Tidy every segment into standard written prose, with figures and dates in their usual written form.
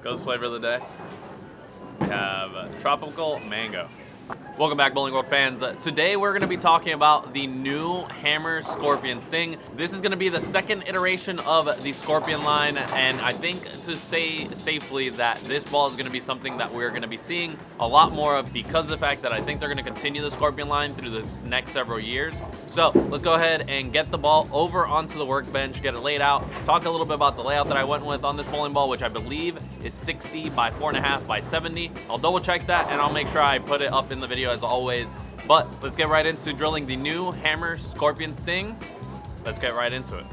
Ghost flavor of the day. We have tropical mango. Welcome back, Bowling World fans. Today we're going to be talking about the new Hammer Scorpion Sting. This is going to be the second iteration of the Scorpion line, and I think to say safely that this ball is going to be something that we're going to be seeing a lot more of because of the fact that I think they're going to continue the Scorpion line through this next several years. So let's go ahead and get the ball over onto the workbench, get it laid out, talk a little bit about the layout that I went with on this bowling ball, which I believe is 60 by 4.5 by 70. I'll double check that and I'll make sure I put it up in the video as always. But let's get right into drilling the new Hammer Scorpion Sting. Let's get right into it.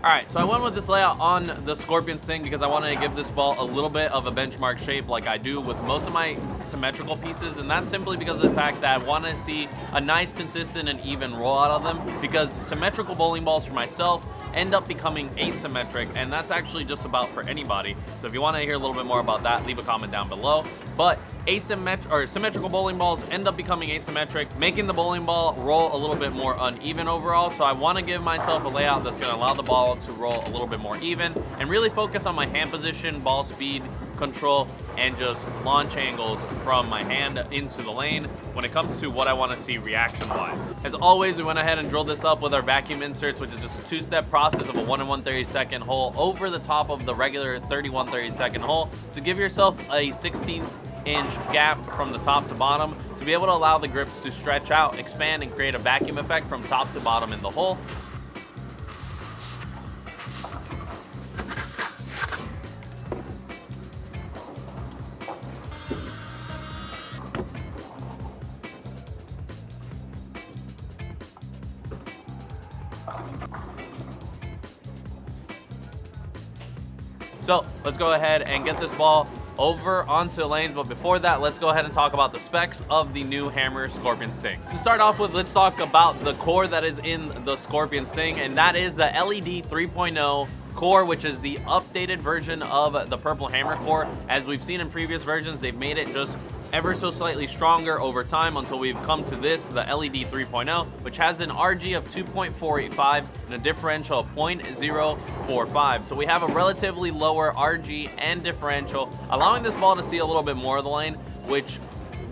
Alright, so I went with this layout on the Scorpion Sting because I wanted to give this ball a little bit of a benchmark shape like I do with most of my symmetrical pieces, and that's simply because of the fact that I want to see a nice, consistent, and even roll out of them, because symmetrical bowling balls for myself end up becoming asymmetric, and that's actually just about for anybody. So if you want to hear a little bit more about that, leave a comment down below. But symmetrical bowling balls end up becoming asymmetric, making the bowling ball roll a little bit more uneven overall. So I want to give myself a layout that's going to allow the ball to roll a little bit more even and really focus on my hand position, ball speed, control, and just launch angles from my hand into the lane when it comes to what I want to see reaction wise. As always, we went ahead and drilled this up with our vacuum inserts, which is just a two-step process of a 1 1/32 hole over the top of the regular 31 1/32 hole to give yourself a 16-inch gap from the top to bottom to be able to allow the grips to stretch out, expand, and create a vacuum effect from top to bottom in the hole. So let's go ahead and get this ball over onto the lanes, but before that, let's go ahead and talk about the specs of the new Hammer Scorpion Sting. To start off with, let's talk about the core that is in the Scorpion Sting, and that is the LED 3.0 core, which is the updated version of the Purple Hammer core. As we've seen in previous versions, they've made it just ever so slightly stronger over time until we've come to this, the LED 3.0, which has an RG of 2.485 and a differential of 0.045. So we have a relatively lower RG and differential, allowing this ball to see a little bit more of the lane, which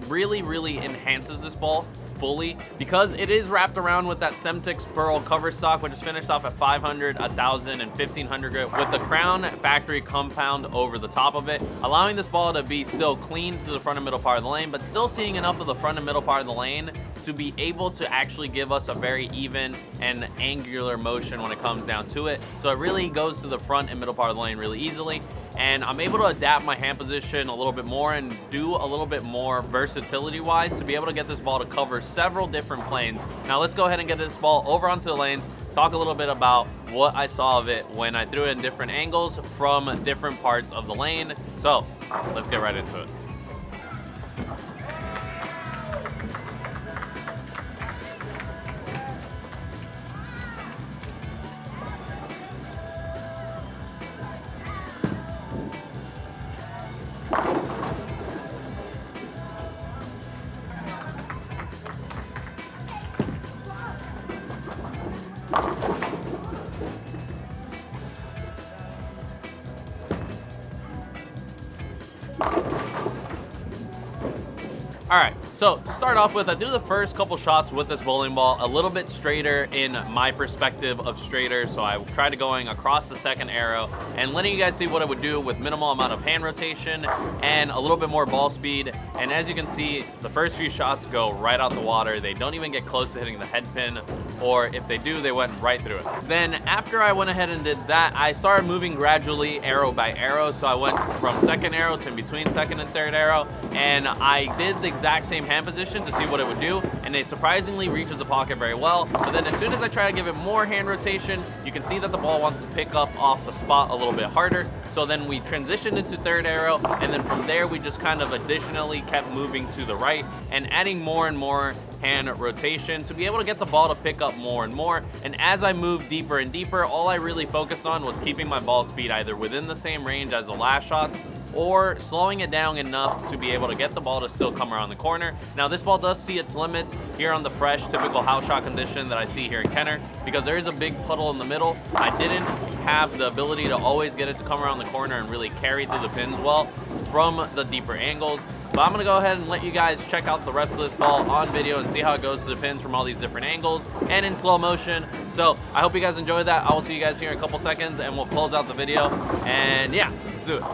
really enhances this ball fully because it is wrapped around with that Semtex Pearl cover stock, which is finished off at 500, 1000, and 1500 grit with the Crown factory compound over the top of it, allowing this ball to be still clean to the front and middle part of the lane, but still seeing enough of the front and middle part of the lane to be able to actually give us a very even and angular motion when it comes down to it. So it really goes to the front and middle part of the lane really easily, and I'm able to adapt my hand position a little bit more and do a little bit more versatility wise to be able to get this ball to cover several different planes. Now let's go ahead and get this ball over onto the lanes, talk a little bit about what I saw of it when I threw it in different angles from different parts of the lane. So let's get right into it. Alright, so to start off with, I did the first couple shots with this bowling ball a little bit straighter in my perspective of straighter, so I tried going across the second arrow and letting you guys see what it would do with minimal amount of hand rotation and a little bit more ball speed. And as you can see, the first few shots go right out the water. They don't even get close to hitting the head pin, or if they do, they went right through it. Then after I went ahead and did that, I started moving gradually arrow by arrow. So I went from second arrow to in between second and third arrow, and I did the exact same hand position to see what it would do, and it surprisingly reaches the pocket very well. But then as soon as I try to give it more hand rotation, you can see that the ball wants to pick up off the spot a little bit harder. So then we transitioned into third arrow, and then from there we just kind of additionally kept moving to the right and adding more and more hand rotation to be able to get the ball to pick up more and more. And as I moved deeper and deeper, all I really focused on was keeping my ball speed either within the same range as the last shots or slowing it down enough to be able to get the ball to still come around the corner. Now this ball does see its limits here on the fresh, typical house shot condition that I see here in Kenner, because there is a big puddle in the middle. I didn't have the ability to always get it to come around the corner and really carry through the pins well from the deeper angles. But I'm gonna go ahead and let you guys check out the rest of this ball on video and see how it goes to the pins from all these different angles and in slow motion. So I hope you guys enjoyed that. I will see you guys here in a couple seconds and we'll close out the video. And yeah, let's do it.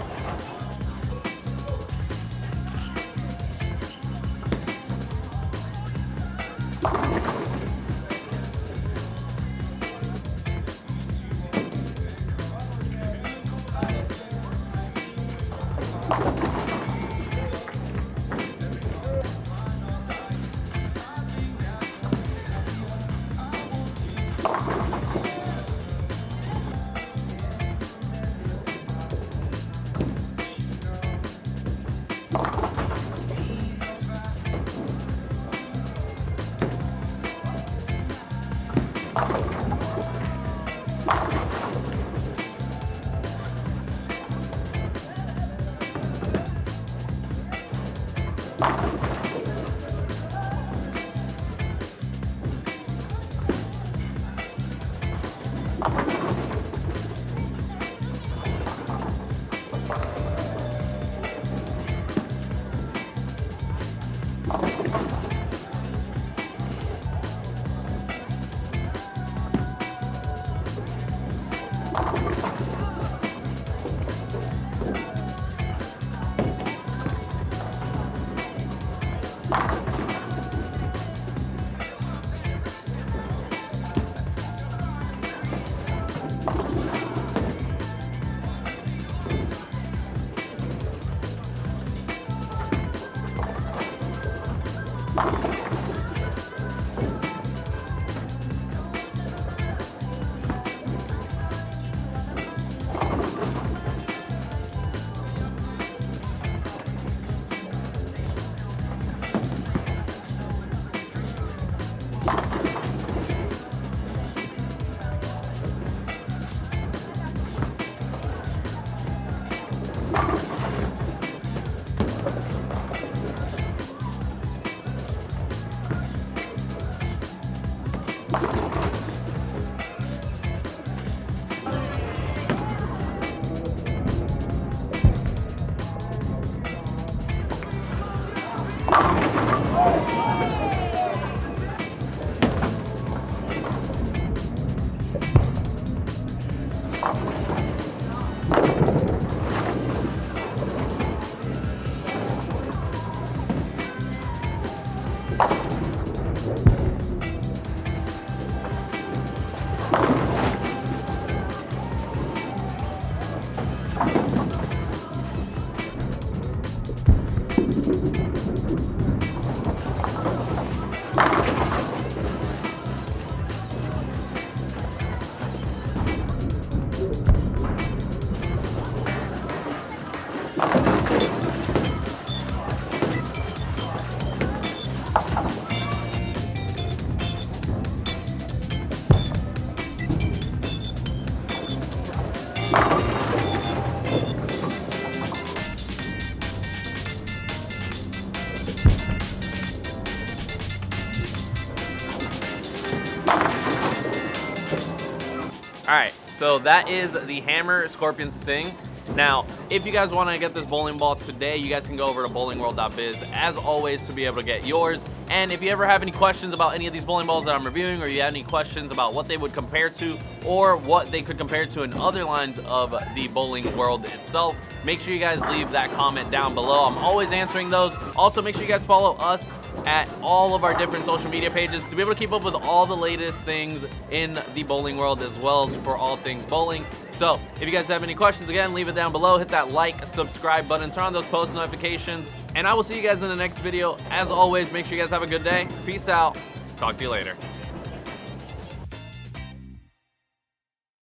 All right, so that is the Hammer Scorpion Sting. Now, if you guys want to get this bowling ball today, you guys can go over to bowlingworld.biz as always to be able to get yours. And if you ever have any questions about any of these bowling balls that I'm reviewing, or you have any questions about what they would compare to or what they could compare to in other lines of the bowling world itself, make sure you guys leave that comment down below. I'm always answering those. Also, make sure you guys follow us at all of our different social media pages to be able to keep up with all the latest things in the bowling world, as well as for all things bowling. So if you guys have any questions, again, leave it down below. Hit that like, subscribe button, turn on those post notifications, and I will see you guys in the next video. As always, make sure you guys have a good day. Peace out. Talk to you later.